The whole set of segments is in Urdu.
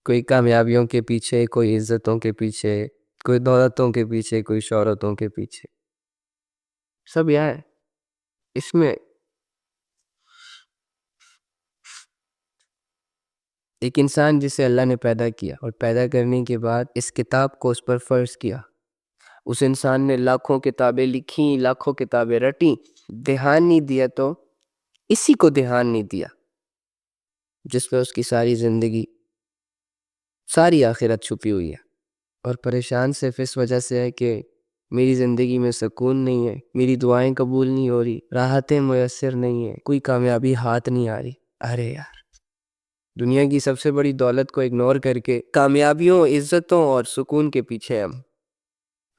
کوئی کامیابیوں کے پیچھے، کوئی عزتوں کے پیچھے، کوئی دولتوں کے پیچھے، کوئی شہرتوں کے پیچھے، سب یہاں ہے اس میں۔ ایک انسان جسے اللہ نے پیدا کیا اور پیدا کرنے کے بعد اس کتاب کو اس پر فرض کیا، اس انسان نے لاکھوں کتابیں لکھیں، لاکھوں کتابیں رٹیں، دھیان نہیں دیا تو اسی کو دھیان نہیں دیا جس پہ اس کی ساری زندگی، ساری آخرت چھپی ہوئی ہے، اور پریشان صرف اس وجہ سے ہے کہ میری زندگی میں سکون نہیں ہے، میری دعائیں قبول نہیں ہو رہی، راحتیں میسر نہیں ہیں، کوئی کامیابی ہاتھ نہیں آ رہی۔ ارے یار، دنیا کی سب سے بڑی دولت کو اگنور کر کے کامیابیوں، عزتوں اور سکون کے پیچھے ہم۔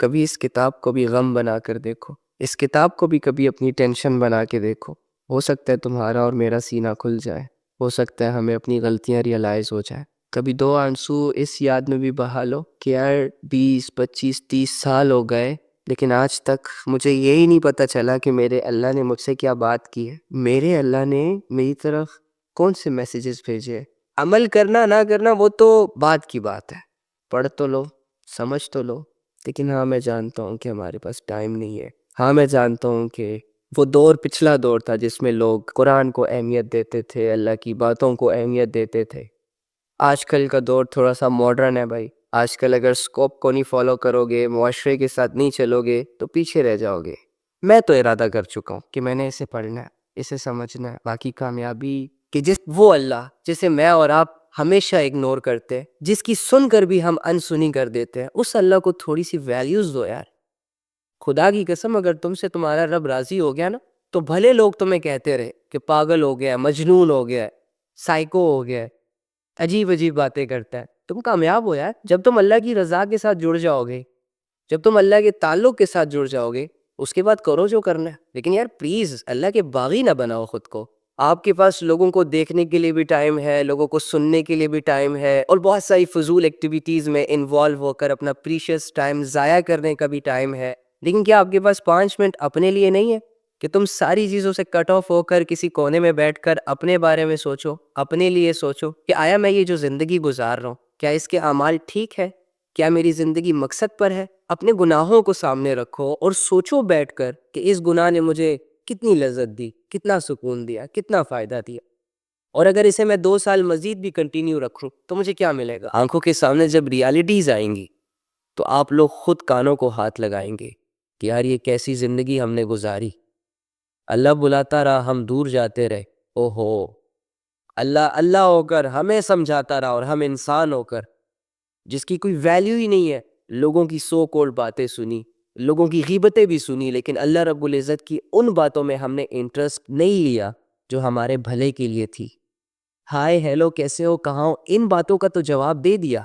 کبھی اس کتاب کو بھی غم بنا کر دیکھو، اس کتاب کو بھی کبھی اپنی ٹینشن بنا کے دیکھو، ہو سکتا ہے تمہارا اور میرا سینہ کھل جائے، ہو سکتا ہے ہمیں اپنی غلطیاں ریئلائز ہو جائے۔ کبھی دو آنسو اس یاد میں بھی بہا لو کہ یار 20 25 30 سال ہو گئے، لیکن آج تک مجھے یہی نہیں پتا چلا کہ میرے اللہ نے مجھ سے کیا بات کی ہے، میرے اللہ نے میری طرف کون سے میسیجز بھیجے۔ عمل کرنا نہ کرنا وہ تو بعد کی بات ہے، پڑھ تو لو، سمجھ تو لو، لیکن ہاں میں جانتا ہوں کہ ہمارے پاس ٹائم نہیں ہے۔ ہاں میں جانتا ہوں کہ وہ دور پچھلا دور تھا جس میں لوگ قرآن کو اہمیت دیتے تھے، اللہ کی باتوں کو اہمیت دیتے تھے۔ آج کل کا دور تھوڑا سا ماڈرن ہے بھائی، آج کل اگر سکوپ کو نہیں فالو کرو گے، معاشرے کے ساتھ نہیں چلو گے تو پیچھے رہ جاؤ گے۔ میں تو ارادہ کر چکا ہوں کہ میں نے اسے پڑھنا ہے، اسے سمجھنا ہے، باقی کامیابی کہ وہ اللہ جسے میں اور آپ ہمیشہ اگنور کرتے ہیں، جس کی سن کر بھی ہم انسنی کر دیتے ہیں، اس اللہ کو تھوڑی سی ویلیوز دو یار۔ خدا کی قسم، اگر تم سے تمہارا رب راضی ہو گیا نا، تو بھلے لوگ تمہیں کہتے رہے کہ پاگل ہو گیا ہے، مجنون ہو گیا ہے، سائیکو ہو گیا ہے، عجیب عجیب باتیں کرتا ہے، تم کامیاب ہو یار۔ جب تم اللہ کی رضا کے ساتھ جڑ جاؤ گے، جب تم اللہ کے تعلق کے ساتھ جڑ جاؤ گے، اس کے بعد کرو جو کرنا ہے، لیکن یار پلیز اللہ کے باغی نہ بناؤ خود کو۔ آپ کے پاس لوگوں کو دیکھنے کے لیے بھی ٹائم ہے، لوگوں کو سننے کے لیے بھی ٹائم ہے، اور بہت ساری فضول ایکٹیویٹیز میں انوالو ہو کر اپنا پریشیس ٹائم ضائع کرنے کا بھی ٹائم ہے، لیکن کیا آپ کے پاس 5 منٹ اپنے لیے نہیں ہے کہ تم ساری چیزوں سے کٹ آف ہو کر کسی کونے میں بیٹھ کر اپنے بارے میں سوچو، اپنے لیے سوچو کہ آیا میں یہ جو زندگی گزار رہا ہوں، کیا اس کے اعمال ٹھیک ہے؟ کیا میری زندگی مقصد پر ہے؟ اپنے گناہوں کو سامنے رکھو اور سوچو بیٹھ کر کہ اس گناہ نے مجھے کتنی لذت دی، کتنا سکون دیا، کتنا فائدہ دیا، اور اگر اسے میں 2 سال مزید بھی کنٹینیو رکھوں تو مجھے کیا ملے گا؟ آنکھوں کے سامنے جب ریالٹیز آئیں گی تو آپ لوگ خود کانوں کو ہاتھ لگائیں گے کہ یار یہ کیسی زندگی ہم نے گزاری۔ اللہ بلاتا رہا، ہم دور جاتے رہے، اوہو، اللہ اللہ ہو کر ہمیں سمجھاتا رہا، اور ہم انسان ہو کر جس کی کوئی ویلیو ہی نہیں ہے، لوگوں کی سو کولڈ باتیں سنی، لوگوں کی غیبتیں بھی سنی، لیکن اللہ رب العزت کی ان باتوں میں ہم نے انٹرسٹ نہیں لیا جو ہمارے بھلے کے لیے تھی۔ ہائے ہیلو کیسے ہو، کہاں ہو، ان باتوں کا تو جواب دے دیا،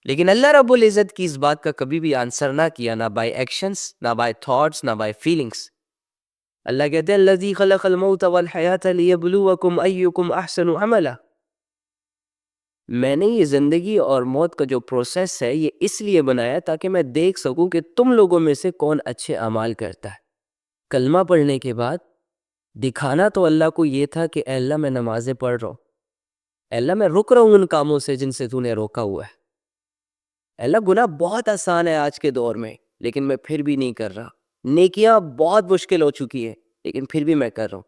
لیکن اللہ رب العزت کی اس بات کا کبھی بھی آنسر نہ کیا، نہ بائی ایکشنز، نہ بائی تھاٹس، نہ بائی فیلنگس۔ اللہ کہتے ہیں الذی خلق الموت والحیات لیبلوکم ایکم احسن عملا۔ میں نے یہ زندگی اور موت کا جو پروسیس ہے یہ اس لیے بنایا تاکہ میں دیکھ سکوں کہ تم لوگوں میں سے کون اچھے اعمال کرتا ہے۔ کلمہ پڑھنے کے بعد دکھانا تو اللہ کو یہ تھا کہ اے اللہ میں نمازیں پڑھ رہا ہوں، اے اللہ میں رک رہا ہوں ان کاموں سے جن سے تو نے روکا ہوا ہے، اے اللہ گناہ بہت آسان ہے آج کے دور میں لیکن میں پھر بھی نہیں کر رہا، نیکیاں بہت مشکل ہو چکی ہیں لیکن پھر بھی میں کر رہا ہوں۔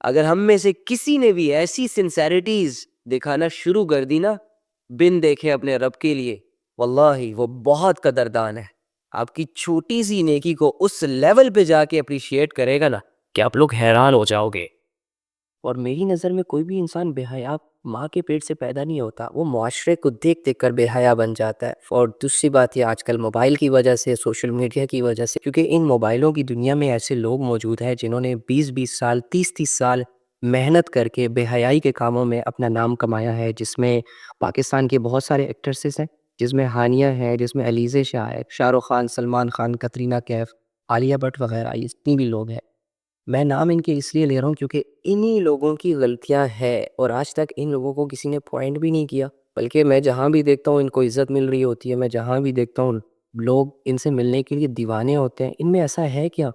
اگر ہم میں سے کسی نے بھی ایسی سنسیریٹیز دکھانا شروع کر دی نا بن دیکھے اپنے رب کے لیے، واللہ وہ بہت قدردان ہے، آپ کی چھوٹی سی نیکی کو اس لیول پہ جا کے اپریشیٹ کرے گا نا کہ آپ لوگ حیران ہو جاؤ گے۔ اور میری نظر میں کوئی بھی انسان بے حیا ماں کے پیٹ سے پیدا نہیں ہوتا، وہ معاشرے کو دیکھ دیکھ کر بے حیا بن جاتا ہے۔ اور دوسری بات یہ آج کل موبائل کی وجہ سے، سوشل میڈیا کی وجہ سے، کیونکہ ان موبائلوں کی دنیا میں ایسے لوگ موجود ہیں جنہوں نے 20 20 سال 30 30 سال محنت کر کے بے حیائی کے کاموں میں اپنا نام کمایا ہے، جس میں پاکستان کے بہت سارے ایکٹرسز ہیں، جس میں ہانیہ ہے، جس میں علیزہ شاہ ہے، شاہ رخ خان، سلمان خان، کترینہ کیف، عالیہ بھٹ وغیرہ، یہ جتنی بھی لوگ ہیں، میں نام ان کے اس لیے لے رہا ہوں کیونکہ انہی لوگوں کی غلطیاں ہیں اور آج تک ان لوگوں کو کسی نے پوائنٹ بھی نہیں کیا، بلکہ میں جہاں بھی دیکھتا ہوں ان کو عزت مل رہی ہوتی ہے، میں جہاں بھی دیکھتا ہوں لوگ ان سے ملنے کے لیے دیوانے ہوتے ہیں۔ ان میں ایسا ہے کیا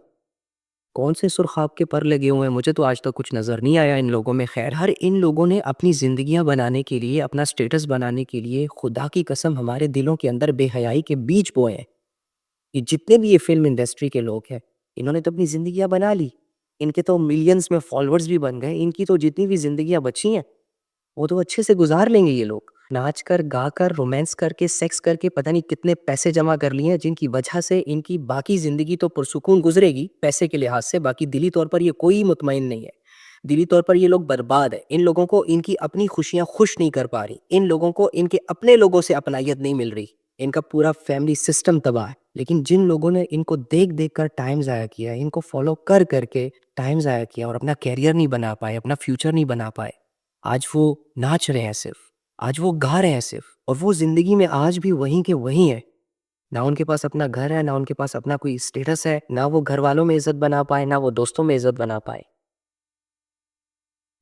کون سے سرخاب کے پر لگے ہوئے ہیں، مجھے تو آج تک کچھ نظر نہیں آیا ان لوگوں میں. خیر، ہر ان لوگوں نے اپنی زندگیاں بنانے کے لیے، اپنا سٹیٹس بنانے کے لیے خدا کی قسم ہمارے دلوں کے اندر بے حیائی کے بیج بوئے ہیں. یہ جتنے بھی یہ فلم انڈسٹری کے لوگ ہیں، انہوں نے تو اپنی زندگیاں بنا لی. ان کے تو ملینز میں فالوورز بھی بن گئے. ان کی تو جتنی بھی زندگیاں بچی ہیں وہ تو اچھے سے گزار لیں گے. یہ لوگ ناچ کر، گا کر، رومانس کر کے، سیکس کر کے پتہ نہیں کتنے پیسے جمع کر لیے ہیں، جن کی وجہ سے ان کی باقی زندگی تو پرسکون گزرے گی پیسے کے لحاظ سے، باقی دلی طور پر یہ کوئی مطمئن نہیں ہے. دلی طور پر یہ لوگ برباد ہے. ان لوگوں کو ان کی اپنی خوشیاں خوش نہیں کر پا رہی. ان لوگوں کو ان کے اپنے لوگوں سے اپنائیت نہیں مل رہی. ان کا پورا فیملی سسٹم تباہ ہے. لیکن جن لوگوں نے ان کو دیکھ دیکھ کر ٹائم ضائع کیا، ان کو فالو کر کر کے ٹائم ضائع کیا اور اپنا کیریئر نہیں بنا پائے، اپنا فیوچر نہیں بنا پائے، آج وہ ناچ رہے ہیں صرف، آج وہ گا رہے ہیں صرف، اور وہ زندگی میں آج بھی وہیں کے وہیں ہیں. نہ ان کے پاس اپنا گھر ہے، نہ ان کے پاس اپنا کوئی اسٹیٹس ہے، نہ وہ گھر والوں میں عزت بنا پائے، نہ وہ دوستوں میں عزت بنا پائے.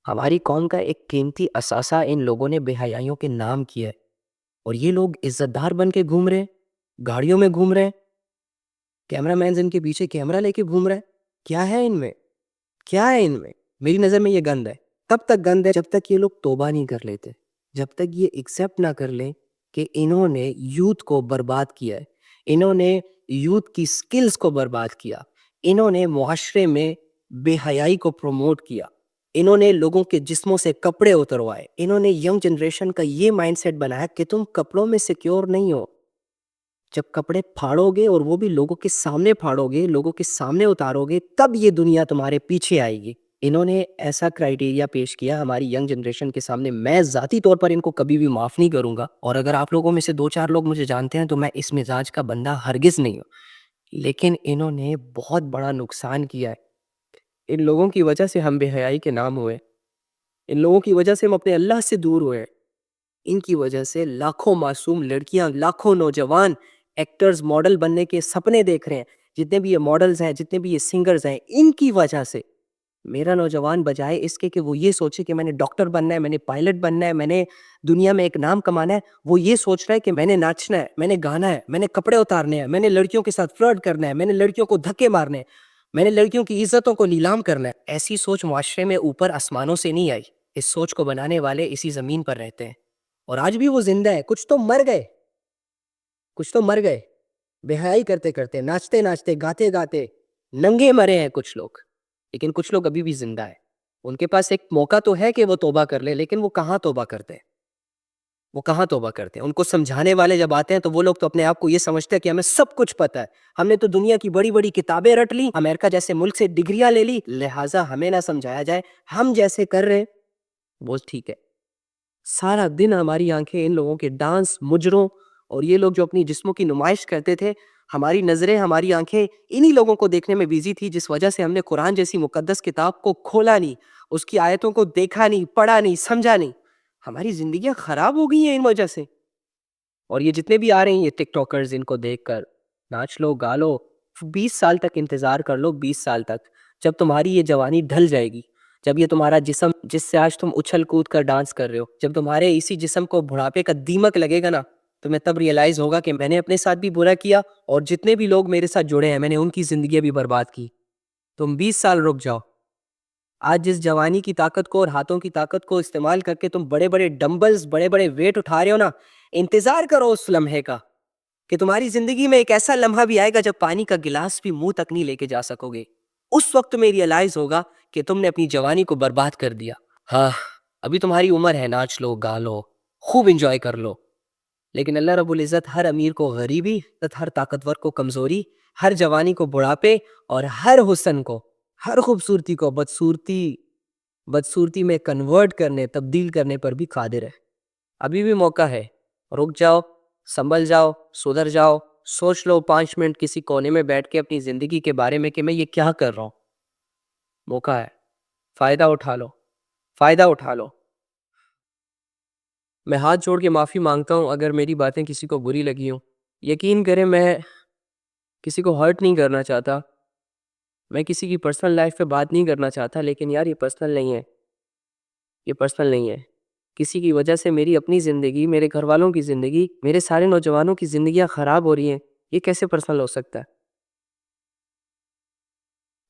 ہماری قوم کا ایک قیمتی اثاثہ ان لوگوں نے بے حیائیوں کے نام کیا ہے. اور یہ لوگ عزت دار بن کے گھوم رہے ہیں، گاڑیوں میں گھوم رہے ہیں، کیمرہ مینز ان کے پیچھے کیمرہ لے کے گھوم رہے ہیں. کیا ہے ان میں؟ کیا ہے ان میں؟ میری نظر میں یہ گند ہے. تب تک گند ہے جب تک یہ لوگ توبہ نہیں کر لیتے، جب تک یہ ایکسیپٹ نہ کر لیں کہ انہوں نے یوتھ کو برباد کیا ہے، انہوں نے یوتھ کی سکلز کو برباد کیا، انہوں نے معاشرے میں بے حیائی کو پروموٹ کیا، انہوں نے لوگوں کے جسموں سے کپڑے اتروائے، انہوں نے ینگ جنریشن کا یہ مائنڈ سیٹ بنایا کہ تم کپڑوں میں سیکیور نہیں ہو. جب کپڑے پھاڑو گے اور وہ بھی لوگوں کے سامنے پھاڑو گے، لوگوں کے سامنے اتارو گے، تب یہ دنیا تمہارے پیچھے آئے گی. انہوں نے ایسا کرائیٹیریا پیش کیا ہماری ینگ جنریشن کے سامنے، میں ذاتی طور پر ان کو کبھی بھی معاف نہیں کروں گا. اور اگر آپ لوگوں میں سے 2-4 لوگ مجھے جانتے ہیں تو میں اس مزاج کا بندہ ہرگز نہیں ہوں. لیکن انہوں نے بہت بڑا نقصان کیا ہے. ان لوگوں کی وجہ سے ہم بے حیائی کے نام ہوئے، ان لوگوں کی وجہ سے ہم اپنے اللہ سے دور ہوئے. ان کی وجہ سے لاکھوں معصوم لڑکیاں، لاکھوں نوجوان ایکٹرز، ماڈل بننے کے سپنے دیکھ رہے ہیں. جتنے بھی یہ ماڈلز ہیں، جتنے بھی یہ سنگرز ہیں، ان کی وجہ سے میرا نوجوان بجائے اس کے کہ وہ یہ سوچے کہ میں نے ڈاکٹر بننا ہے، میں نے پائلٹ بننا ہے، میں نے دنیا میں ایک نام کمانا ہے، وہ یہ سوچ رہا ہے کہ میں نے ناچنا ہے، میں نے گانا ہے، میں نے کپڑے اتارنے ہیں، میں نے لڑکیوں کے ساتھ فلرٹ کرنا ہے، میں نے لڑکیوں کو دھکے مارنے ہیں، میں نے لڑکیوں کی عزتوں کو نیلام کرنا ہے. ایسی سوچ معاشرے میں اوپر آسمانوں سے نہیں آئی. اس سوچ کو بنانے والے اسی زمین پر رہتے ہیں اور آج بھی وہ زندہ ہے. کچھ تو مر گئے، کچھ تو مر گئے بے حیائی کرتے کرتے، ناچتے ناچتے، گاتے گاتے ننگے مرے ہیں کچھ لوگ. لیکن کچھ لوگ ابھی بھی زندہ ہیں. ان کے پاس ایک موقع تو ہے کہ وہ توبہ کر لے، لیکن وہ کہاں توبہ کرتے ہیں، وہ کہاں توبہ کرتے ہیں. ان کو سمجھانے والے جب آتے ہیں تو وہ لوگ تو اپنے آپ کو یہ سمجھتے ہیں کہ ہمیں سب کچھ پتہ ہے، ہم نے تو دنیا کی بڑی بڑی کتابیں رٹ لی، امریکہ جیسے ملک سے ڈگریاں لے لی، لہٰذا ہمیں نہ سمجھایا جائے، ہم جیسے کر رہے وہ ٹھیک ہے. سارا دن ہماری آنکھیں ان لوگوں کے ڈانس، مجروں اور یہ لوگ جو اپنی جسموں کی نمائش کرتے تھے، ہماری نظریں، ہماری آنکھیں انہی لوگوں کو دیکھنے میں بیزی تھی، جس وجہ سے ہم نے قرآن جیسی مقدس کتاب کو کھولا نہیں، اس کی آیتوں کو دیکھا نہیں، پڑھا نہیں، سمجھا نہیں. ہماری زندگیاں خراب ہو گئی ہیں ان وجہ سے. اور یہ جتنے بھی آ رہے ہیں یہ ٹک ٹاکرز، ان کو دیکھ کر ناچ لو، گا لو. 20 سال تک انتظار کر لو، 20 سال تک، جب تمہاری یہ جوانی ڈھل جائے گی، جب یہ تمہارا جسم جس سے آج تم اچھل کود کر ڈانس کر رہے ہو، جب تمہارے اسی جسم کو بڑھاپے کا دیمک لگے گا نا، تمہیں تب ریئلائز ہوگا کہ میں نے اپنے ساتھ بھی برا کیا اور جتنے بھی لوگ میرے ساتھ جڑے ہیں میں نے ان کی زندگیاں بھی برباد کی. تم 20 سال رک جاؤ. آج جس جوانی کی طاقت کو اور ہاتھوں کی طاقت کو استعمال کر کے تم بڑے بڑے ڈمبلز، بڑے بڑے ویٹ اٹھا رہے ہو نا، انتظار کرو اس لمحے کا کہ تمہاری زندگی میں ایک ایسا لمحہ بھی آئے گا جب پانی کا گلاس بھی منہ تک نہیں لے کے جا سکو گے. اس وقت تمہیں ریئلائز ہوگا کہ تم نے اپنی جوانی کو برباد کر دیا. ہاں، ابھی تمہاری عمر ہے، ناچ لو، گا لو، خوب انجوائے کر لو. لیکن اللہ رب العزت ہر امیر کو غریبی، ہر طاقتور کو کمزوری، ہر جوانی کو بڑھاپے اور ہر حسن کو، ہر خوبصورتی کو بدصورتی میں کنورٹ کرنے، تبدیل کرنے پر بھی قادر ہے. ابھی بھی موقع ہے. رک جاؤ، سنبھل جاؤ، سدھر جاؤ، سوچ لو 5 منٹ کسی کونے میں بیٹھ کے اپنی زندگی کے بارے میں کہ میں یہ کیا کر رہا ہوں. موقع ہے، فائدہ اٹھا لو، فائدہ اٹھا لو. میں ہاتھ جوڑ کے معافی مانگتا ہوں اگر میری باتیں کسی کو بری لگی ہوں. یقین کریں میں کسی کو ہرٹ نہیں کرنا چاہتا، میں کسی کی پرسنل لائف پہ بات نہیں کرنا چاہتا، لیکن یار یہ پرسنل نہیں ہے، یہ پرسنل نہیں ہے. کسی کی وجہ سے میری اپنی زندگی، میرے گھر والوں کی زندگی، میرے سارے نوجوانوں کی زندگیاں خراب ہو رہی ہیں، یہ کیسے پرسنل ہو سکتا ہے؟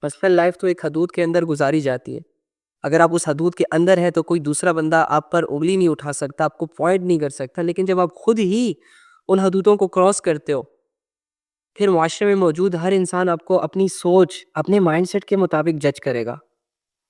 پرسنل لائف تو ایک حدود کے اندر گزاری جاتی ہے. اگر آپ اس حدود کے اندر ہے تو کوئی دوسرا بندہ آپ پر انگلی نہیں اٹھا سکتا, آپ کو پوائنٹ نہیں کر سکتا. لیکن جب آپ خود ہی ان حدودوں کو کراس کرتے ہو, پھر معاشرے میں موجود ہر انسان آپ کو اپنی سوچ, اپنے مائنڈ سیٹ کے مطابق جج کرے گا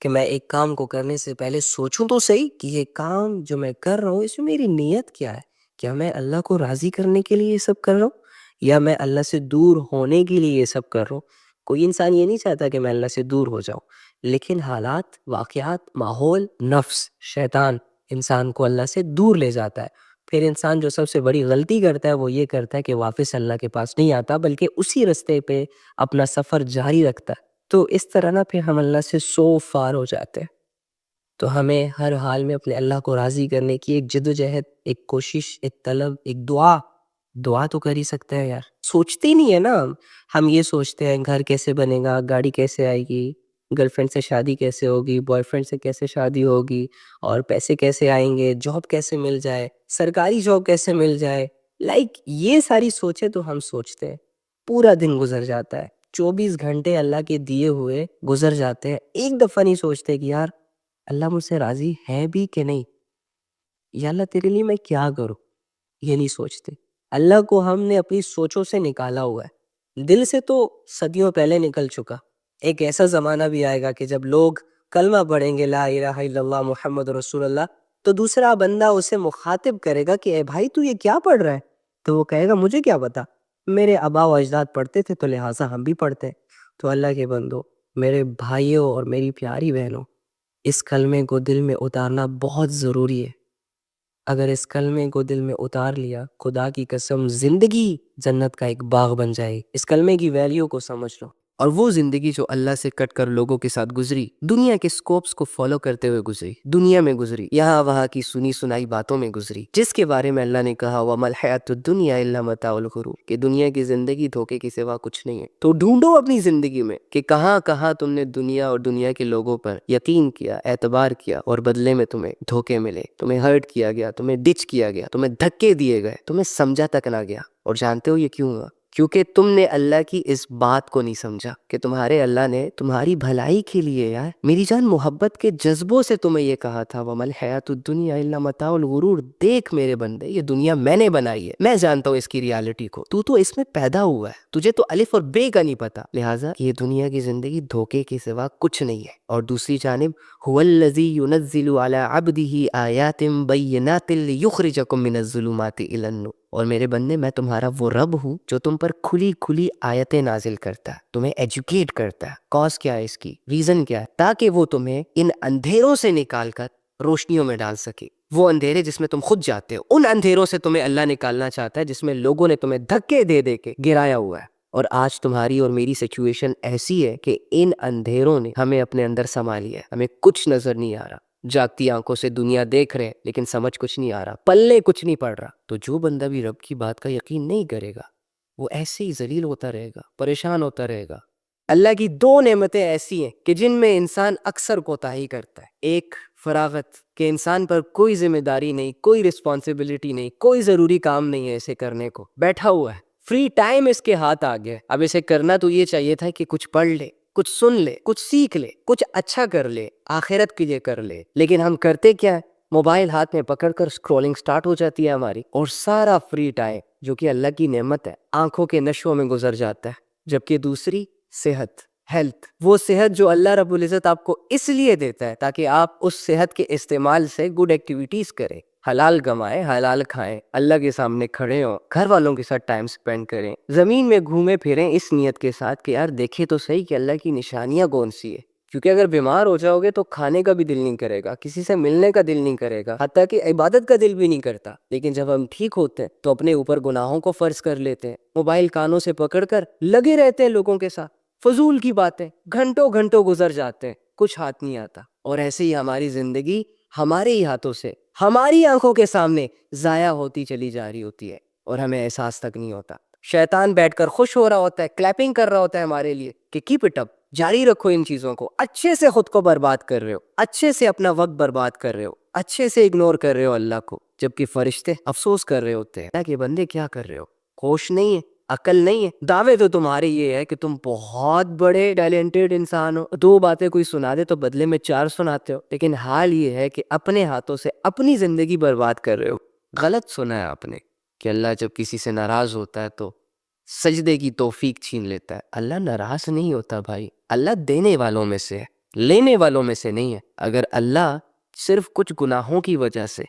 کہ میں ایک کام کو کرنے سے پہلے سوچوں تو صحیح کہ یہ کام جو میں کر رہا ہوں اس میں میری نیت کیا ہے. کیا میں اللہ کو راضی کرنے کے لیے یہ سب کر رہا ہوں, یا میں اللہ سے دور ہونے کے لیے یہ سب کر رہا ہوں؟ کوئی انسان یہ نہیں چاہتا کہ میں اللہ سے دور ہو جاؤں, لیکن حالات, واقعات, ماحول, نفس, شیطان انسان کو اللہ سے دور لے جاتا ہے. پھر انسان جو سب سے بڑی غلطی کرتا ہے وہ یہ کرتا ہے کہ واپس اللہ کے پاس نہیں آتا, بلکہ اسی رستے پہ اپنا سفر جاری رکھتا ہے. تو اس طرح نا پھر ہم اللہ سے سو فار ہو جاتے ہیں. تو ہمیں ہر حال میں اپنے اللہ کو راضی کرنے کی ایک جدوجہد, ایک کوشش, ایک طلب, ایک دعا تو کر ہی سکتے ہیں یار. سوچتے ہی نہیں ہے نا ہم یہ سوچتے ہیں گھر کیسے بنے گا, گاڑی کیسے آئے گی, گرل فرینڈ سے شادی کیسے ہوگی, بوائے فرینڈ سے کیسے شادی ہوگی, اور پیسے کیسے آئیں گے, جاب کیسے مل جائے, سرکاری جاب کیسے مل جائے. یہ ساری سوچیں تو ہم سوچتے ہیں, پورا دن گزر جاتا ہے, 24 گھنٹے اللہ کے دیے ہوئے گزر جاتے ہیں. ایک دفعہ نہیں سوچتے کہ یار اللہ مجھ سے راضی ہے بھی کہ نہیں, یا اللہ تیرے لیے میں کیا کروں. یہ نہیں سوچتے. اللہ کو ہم نے اپنی سوچوں سے نکالا ہوا ہے, دل سے تو صدیوں پہلے نکل چکا. ایک ایسا زمانہ بھی آئے گا کہ جب لوگ کلمہ پڑھیں گے لا الہ الا اللہ محمد رسول اللہ, تو دوسرا بندہ اسے مخاطب کرے گا کہ اے بھائی تو یہ کیا پڑھ رہا ہے, تو وہ کہے گا مجھے کیا پتا, میرے آبا و اجداد پڑھتے تھے تو لہٰذا ہم بھی پڑھتے ہیں. تو اللہ کے بندو, میرے بھائیوں اور میری پیاری بہنوں, اس کلمے کو دل میں اتارنا بہت ضروری ہے. اگر اس کلمے کو دل میں اتار لیا, خدا کی قسم زندگی جنت کا ایک باغ بن جائے. اس کلمے کی ویلیو کو سمجھ لو. اور وہ زندگی جو اللہ سے کٹ کر لوگوں کے ساتھ گزری, دنیا کے سکوپس کو فالو کرتے ہوئے گزری, دنیا میں گزری, یہاں وہاں کی سنی سنائی باتوں میں گزری, جس کے بارے میں اللہ نے کہا وَمَا الْحَيَاةُ الدُّنْيَا إِلَّا مَتَاعُ الْغُرُورِ, کہ دنیا کی زندگی دھوکے کے سوا کچھ نہیں ہے. تو ڈھونڈو اپنی زندگی میں کہ کہاں کہاں تم نے دنیا اور دنیا کے لوگوں پر یقین کیا, اعتبار کیا, اور بدلے میں تمہیں دھوکے ملے, تمہیں ہرٹ کیا گیا, تمہیں ڈچ کیا گیا, تمہیں دھکے دیے گئے, تمہیں سمجھا تک نہ گیا. اور جانتے ہو یہ کیوں ہوا؟ کیونکہ تم نے اللہ کی اس بات کو نہیں سمجھا کہ تمہارے اللہ نے تمہاری بھلائی کے لیے, یار میری جان, محبت کے جذبوں سے تمہیں یہ کہا تھا وَمَا الْحَيَاةُ الدُّنْيَا إِلَّا مَتَاعُ الْغُرُورِ. دیکھ میرے بندے, یہ دنیا میں نے بنائی ہے, میں جانتا ہوں اس کی ریالٹی کو, تو اس میں پیدا ہوا ہے, تجھے تو الف اور بے کا نہیں پتا. لہٰذا یہ دنیا کی زندگی دھوکے کے سوا کچھ نہیں ہے. اور دوسری جانب هُوَ الَّذِي يُنَزِّلُ عَلَىٰ عَبْدِهِ آيَاتٍ بَيِّنَاتٍ لِيُخْرِجَكُم مِّنَ الظُّلُمَاتِ إِلَى النُّورِ. اور میرے بندے, میں تمہارا وہ رب ہوں جو تم پر کھلی کھلی آیتیں نازل کرتا ہے, تمہیں ایجوکیٹ کرتا ہے. کاز کیا ہے اس کی, ریزن کیا ہے؟ تاکہ وہ تمہیں ان اندھیروں سے نکال کر روشنیوں میں ڈال سکے. وہ اندھیرے جس میں تم خود جاتے ہو, ان اندھیروں سے تمہیں اللہ نکالنا چاہتا ہے جس میں لوگوں نے تمہیں دھکے دے دے کے گرایا ہوا ہے. اور آج تمہاری اور میری سچویشن ایسی ہے کہ ان اندھیروں نے ہمیں اپنے اندر سما لیا ہے, ہمیں کچھ نظر نہیں آ رہا. جاگتی آنکھوں سے دنیا دیکھ رہے لیکن سمجھ کچھ نہیں آ رہا, پلے کچھ نہیں پڑ رہا. تو جو بندہ بھی رب کی بات کا یقین نہیں کرے گا وہ ایسے ہی ذلیل ہوتا رہے گا, پریشان ہوتا رہے گا. اللہ کی دو نعمتیں ایسی ہیں کہ جن میں انسان اکثر کوتاہی کرتا ہے. ایک فراغت, کہ انسان پر کوئی ذمہ داری نہیں, کوئی رسپانسبلٹی نہیں, کوئی ضروری کام نہیں ہے اسے کرنے کو, بیٹھا ہوا ہے, فری ٹائم اس کے ہاتھ آ گیا. اب اسے کرنا تو یہ چاہیے تھا کہ کچھ پڑھ لے, کچھ سن لے, کچھ سیکھ لے, کچھ اچھا کر لے, آخرت کے لیے کر لے. لیکن ہم کرتے کیا ہے, موبائل ہاتھ میں پکڑ کر اسکرولنگ سٹارٹ ہو جاتی ہے ہماری, اور سارا فری ٹائم جو کہ اللہ کی نعمت ہے آنکھوں کے نشوں میں گزر جاتا ہے. جبکہ دوسری صحت, ہیلتھ, وہ صحت جو اللہ رب العزت آپ کو اس لیے دیتا ہے تاکہ آپ اس صحت کے استعمال سے گڈ ایکٹیویٹیز کریں, حلال کمائیں, حلال کھائیں, اللہ کے سامنے کھڑے ہوں, گھر والوں کے ساتھ ٹائم سپینڈ کریں, زمین میں گھومے پھریں اس نیت کے ساتھ کہ یار دیکھے تو صحیح کہ اللہ کی نشانیاں کون سی ہے. کیونکہ اگر بیمار ہو جاؤ گے تو کھانے کا بھی دل نہیں کرے گا, کسی سے ملنے کا دل نہیں کرے گا, حتیٰ کہ عبادت کا دل بھی نہیں کرتا. لیکن جب ہم ٹھیک ہوتے ہیں تو اپنے اوپر گناہوں کو فرض کر لیتے ہیں, موبائل کانوں سے پکڑ کر لگے رہتے ہیں لوگوں کے ساتھ, فضول کی باتیں, گھنٹوں گھنٹوں گزر جاتے ہیں, کچھ ہاتھ نہیں آتا. اور ایسے ہی ہماری زندگی ہمارے ہی ہاتھوں سے ہماری آنکھوں کے سامنے ضائع ہوتی چلی جا رہی ہوتی ہے اور ہمیں احساس تک نہیں ہوتا. شیطان بیٹھ کر خوش ہو رہا ہوتا ہے, کلیپنگ کر رہا ہوتا ہے ہمارے لیے کہ کیپ اٹ اپ, جاری رکھو ان چیزوں کو, اچھے سے خود کو برباد کر رہے ہو, اچھے سے اپنا وقت برباد کر رہے ہو, اچھے سے اگنور کر رہے ہو اللہ کو. جبکہ فرشتے افسوس کر رہے ہوتے ہیں اللہ کے بندے کیا کر رہے ہو, ہوش نہیں ہے, عقل نہیں ہے. دعوے تو تمہارے یہ ہے کہ تم بہت بڑے ٹیلنٹڈ انسان ہو, 2 باتیں کوئی سنا دے تو بدلے میں 4 سناتے ہو, لیکن حال یہ ہے کہ اپنے ہاتھوں سے اپنی زندگی برباد کر رہے ہو. غلط سنا ہے آپ نے کہ اللہ جب کسی سے ناراض ہوتا ہے تو سجدے کی توفیق چھین لیتا ہے. اللہ ناراض نہیں ہوتا بھائی, اللہ دینے والوں میں سے ہے, لینے والوں میں سے نہیں ہے. اگر اللہ صرف کچھ گناہوں کی وجہ سے,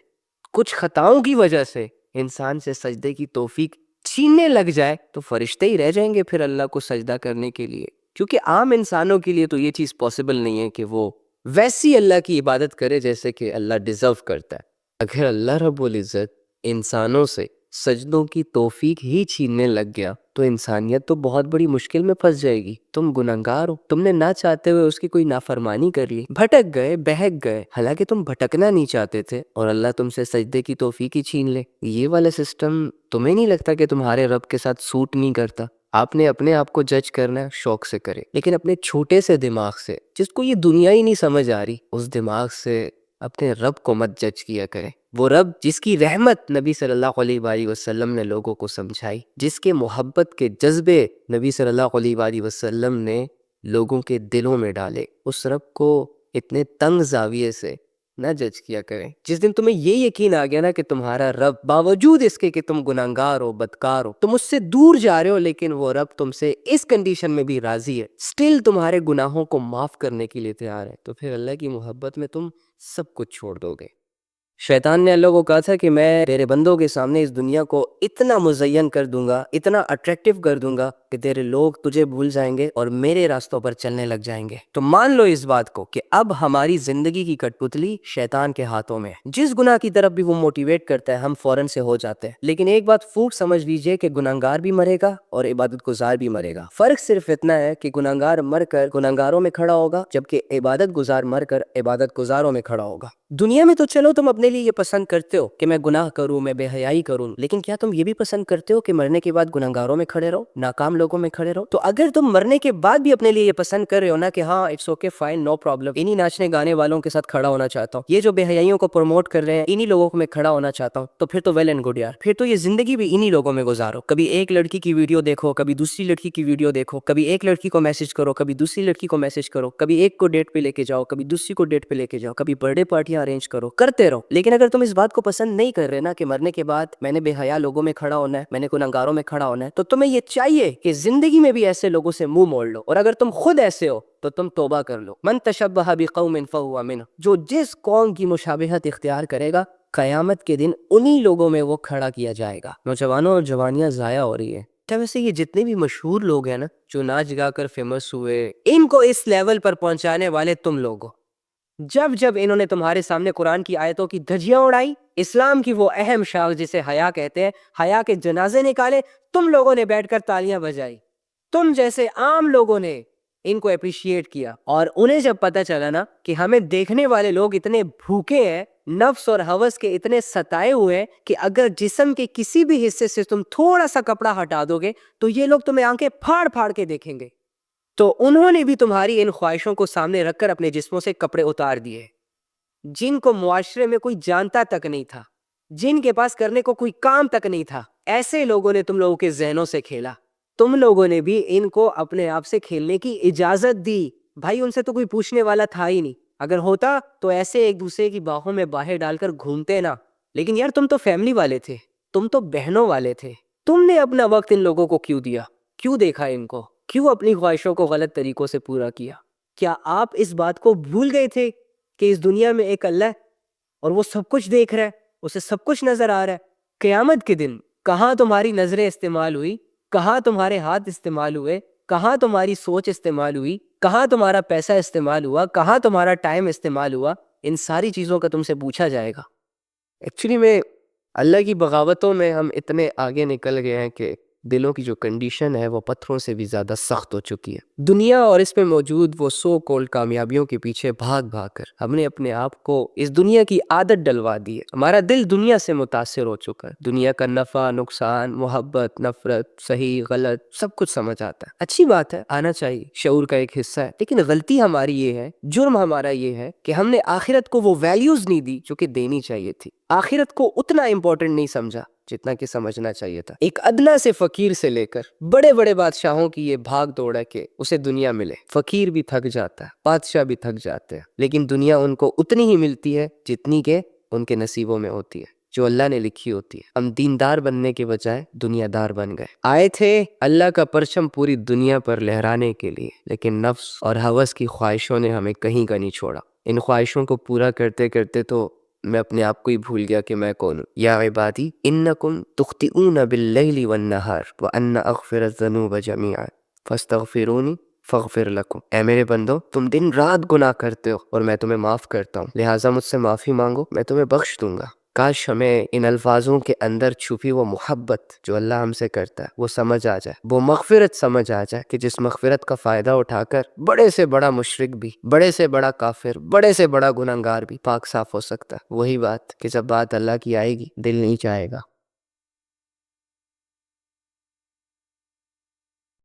کچھ خطاؤں کی وجہ سے انسان سے سجدے کی توفیق چھیننے لگ جائے تو فرشتے ہی رہ جائیں گے پھر اللہ کو سجدہ کرنے کے لیے, کیونکہ عام انسانوں کے لیے تو یہ چیز پاسبل نہیں ہے کہ وہ ویسی اللہ کی عبادت کرے جیسے کہ اللہ ڈیزرو کرتا ہے. اگر اللہ رب العزت انسانوں سے سجدوں کی توفیق ہی چھیننے لگ گیا تو انسانیت تو بہت بڑی مشکل میں پھنس جائے گی. تم گنہگار ہو, تم نے نہ چاہتے ہوئے اس کی کوئی نافرمانی کر لی, بھٹک گئے, بہک گئے, حالانکہ تم بھٹکنا نہیں چاہتے تھے اور اللہ تم سے سجدے کی توفیق ہی چھین لے. یہ والا سسٹم تمہیں نہیں لگتا کہ تمہارے رب کے ساتھ سوٹ نہیں کرتا؟ آپ نے اپنے آپ کو جج کرنا ہے, شوق سے کرے, لیکن اپنے چھوٹے سے دماغ سے, جس کو یہ دنیا ہی نہیں سمجھ آ رہی, اس دماغ سے اپنے رب کو مت جج کیا کرے. وہ رب جس کی رحمت نبی صلی اللہ علیہ وآلہ وسلم نے لوگوں کو سمجھائی, جس کے محبت کے جذبے نبی صلی اللہ علیہ وآلہ وسلم نے لوگوں کے دلوں میں ڈالے, اس رب کو اتنے تنگ زاویے سے نہ جج کیا کریں. جس دن تمہیں یہ یقین آ گیا نا کہ تمہارا رب باوجود اس کے کہ تم گناہگار ہو, بدکار ہو, تم اس سے دور جا رہے ہو, لیکن وہ رب تم سے اس کنڈیشن میں بھی راضی ہے, سٹل تمہارے گناہوں کو معاف کرنے کے لیے تیار ہے, تو پھر اللہ کی محبت میں تم سب کچھ چھوڑ دو گے. شیطان نے اللہ کو کہا تھا کہ میں تیرے بندوں کے سامنے اس دنیا کو اتنا مزین کر دوں گا, اتنا اٹریکٹیو کر دوں گا کہ تیرے لوگ تجھے بھول جائیں گے اور میرے راستوں پر چلنے لگ جائیں گے. تو مان لو اس بات کو کہ اب ہماری زندگی کی کٹ پتلی شیطان کے ہاتھوں میں ہے. جس گناہ کی طرف بھی وہ موٹیویٹ کرتا ہے ہم فوراً سے ہو جاتے ہیں. لیکن ایک بات خوب سمجھ لیجئے کہ گناہگار بھی مرے گا اور عبادت گزار بھی مرے گا. فرق صرف اتنا ہے کہ گناہگار مر کر گناہگاروں میں کھڑا ہوگا, جبکہ عبادت گزار مر کر عبادت گزاروں میں کھڑا ہوگا. دنیا میں تو چلو تم اپنے لیے یہ پسند کرتے ہو کہ میں گناہ کروں, میں بے حیائی کروں, لیکن کیا تم یہ بھی پسند کرتے ہو کہ مرنے کے بعد گناہگاروں میں کھڑے رہو, ناکام لوگوں میں کھڑے رہو؟ تو اگر تم مرنے کے بعد بھی اپنے لیے یہ پسند کر رہے ہو نا کہ ہاں it's okay fine no problem, انہی ناچنے گانے والوں کے ساتھ کھڑا ہونا چاہتا ہوں, یہ جو بے حیائیوں کو پروموٹ کر رہے ہیں انہی لوگوں کو میں کھڑا ہونا چاہتا ہوں, تو پھر تو ویل اینڈ گڈ یار, پھر تو یہ زندگی بھی انہی لوگوں میں گزارو. کبھی ایک لڑکی کی ویڈیو دیکھو, کبھی دوسری لڑکی کی ویڈیو دیکھو, کبھی ایک لڑکی کو میسج کرو, کبھی دوسری لڑکی کو میسج کرو, کبھی ایک کو ڈیٹ پہ لے کے جاؤ, کبھی دوسری کو ڈیٹ پہ لے کے جاؤ, کبھی برتھ ڈے پارٹیاں ارینج کرو, کرتے رہو. لیکن اگر تم اس بات کو پسند نہیں کر رہے نا کہ مرنے کے بعد میں نے بے حیا لوگوں میں کھڑا ہونا ہے, میں نے گنہگاروں میں کھڑا ہونا ہے, تو تمہیں یہ چاہیے کہ زندگی میں بھی ایسے لوگوں سے منہ موڑ لو, اور اگر تم خود ایسے ہو تو تم توبہ کر لو. من تشبہ بقوم فہو منہ, جو جس قوم کی مشابہت اختیار کرے گا قیامت کے دن انہی لوگوں میں وہ کھڑا کیا جائے گا. نوجوانوں اور جوانیاں ضائع ہو رہی ہیں. ویسے یہ جتنے بھی مشہور لوگ ہیں نا جو ناچ گا کر فیمس ہوئے, ان کو اس لیول پر پہنچانے والے تم لوگ ہو. جب انہوں نے تمہارے سامنے قرآن کی آیتوں کی دھجیاں اڑائی, اسلام کی وہ اہم شاخ جسے حیا کہتے ہیں, حیا کے جنازے نکالے, تم لوگوں نے بیٹھ کر تالیاں بجائی. تم جیسے عام لوگوں نے ان کو اپریشیٹ کیا, اور انہیں جب پتا چلا نا کہ ہمیں دیکھنے والے لوگ اتنے بھوکے ہیں, نفس اور ہوس کے اتنے ستائے ہوئے ہیں کہ اگر جسم کے کسی بھی حصے سے تم تھوڑا سا کپڑا ہٹا دو گے تو یہ لوگ تمہیں آنکھیں پھاڑ پھاڑ کے دیکھیں گے, تو انہوں نے بھی تمہاری ان خواہشوں کو سامنے رکھ کر اپنے جسموں سے کپڑے اتار دیے. جن کو معاشرے میں کوئی جانتا تک نہیں تھا, جن کے پاس کرنے کو کوئی کام تک نہیں تھا, ایسے لوگوں نے تم لوگوں کے ذہنوں سے کھیلا. تم لوگوں نے بھی ان کو اپنے آپ سے کھیلنے کی اجازت دی. بھائی ان سے تو کوئی پوچھنے والا تھا ہی نہیں, اگر ہوتا تو ایسے ایک دوسرے کی باہوں میں باہیں ڈال کر گھومتے نا. لیکن یار تم تو فیملی والے تھے, تم تو بہنوں والے تھے, تم نے اپنا وقت ان لوگوں کو کیوں دیا, کیوں دیکھا ان کو, کیوں اپنی خواہشوں کو غلط طریقوں سے پورا کیا؟ کیا آپ اس بات کو بھول گئے تھے کہ اس دنیا میں ایک اللہ ہے اور وہ سب کچھ دیکھ رہا ہے, اسے سب کچھ نظر آ رہا ہے؟ قیامت کے دن کہاں تمہاری نظریں استعمال ہوئی, کہاں تمہارے ہاتھ استعمال ہوئے, کہاں تمہاری سوچ استعمال ہوئی, کہاں تمہارا پیسہ استعمال ہوا, کہاں تمہارا ٹائم استعمال ہوا, ان ساری چیزوں کا تم سے پوچھا جائے گا. ایکچولی میں اللہ کی بغاوتوں میں ہم اتنے آگے نکل گئے ہیں کہ دلوں کی جو کنڈیشن ہے وہ پتھروں سے بھی زیادہ سخت ہو چکی ہے. دنیا اور اس میں موجود وہ سو کولڈ کامیابیوں کے پیچھے بھاگ بھاگ کر ہم نے اپنے آپ کو اس دنیا کی عادت ڈلوا دی ہے. ہمارا دل دنیا سے متاثر ہو چکا ہے. دنیا کا نفع نقصان, محبت نفرت, صحیح غلط سب کچھ سمجھ آتا ہے. اچھی بات ہے, آنا چاہیے, شعور کا ایک حصہ ہے. لیکن غلطی ہماری یہ ہے, جرم ہمارا یہ ہے کہ ہم نے آخرت کو وہ ویلیوز نہیں دی جو کہ دینی چاہیے تھی. آخرت کو اتنا امپورٹنٹ نہیں سمجھا جتنا کہ سمجھنا چاہیے تھا۔ ایک ادنا سے فقیر سے لے کر بڑے بڑے بادشاہوں کی یہ بھاگ دوڑ ہے کہ اسے دنیا ملے۔ فقیر بھی تھک جاتا ہے، بادشاہ بھی تھک جاتے ہیں، لیکن دنیا ان کو اتنی ہی ملتی ہے جتنی کہ ان کے نصیبوں میں ہوتی ہے، جو اللہ نے لکھی ہوتی ہے۔ ہم دیندار بننے کے بجائے دنیا دار بن گئے۔ آئے تھے اللہ کا پرچم پوری دنیا پر لہرانے کے لیے، لیکن نفس اور ہوس کی خواہشوں نے ہمیں کہیں کا نہیں چھوڑا۔ ان خواہشوں کو پورا کرتے کرتے تو میں اپنے آپ کو ہی بھول گیا کہ میں کون ہوں۔ یا عبادی انکم تخطئون باللیل والنہار وان اغفر الذنوب جميعا فاستغفرونی فاغفر لکم۔ اے میرے بندو، تم دن رات گناہ کرتے ہو اور میں تمہیں معاف کرتا ہوں، لہٰذا مجھ سے معافی مانگو، میں تمہیں بخش دوں گا۔ کاش ہمیں ان الفاظوں کے اندر چھپی وہ محبت جو اللہ ہم سے کرتا ہے وہ سمجھ آ جائے، وہ مغفرت سمجھ آ جائے کہ جس مغفرت کا فائدہ اٹھا کر بڑے سے بڑا مشرک بھی، بڑے سے بڑا کافر، بڑے سے بڑا گنہگار بھی پاک صاف ہو سکتا ہے۔ وہی بات کہ جب بات اللہ کی آئے گی دل نہیں چاہے گا۔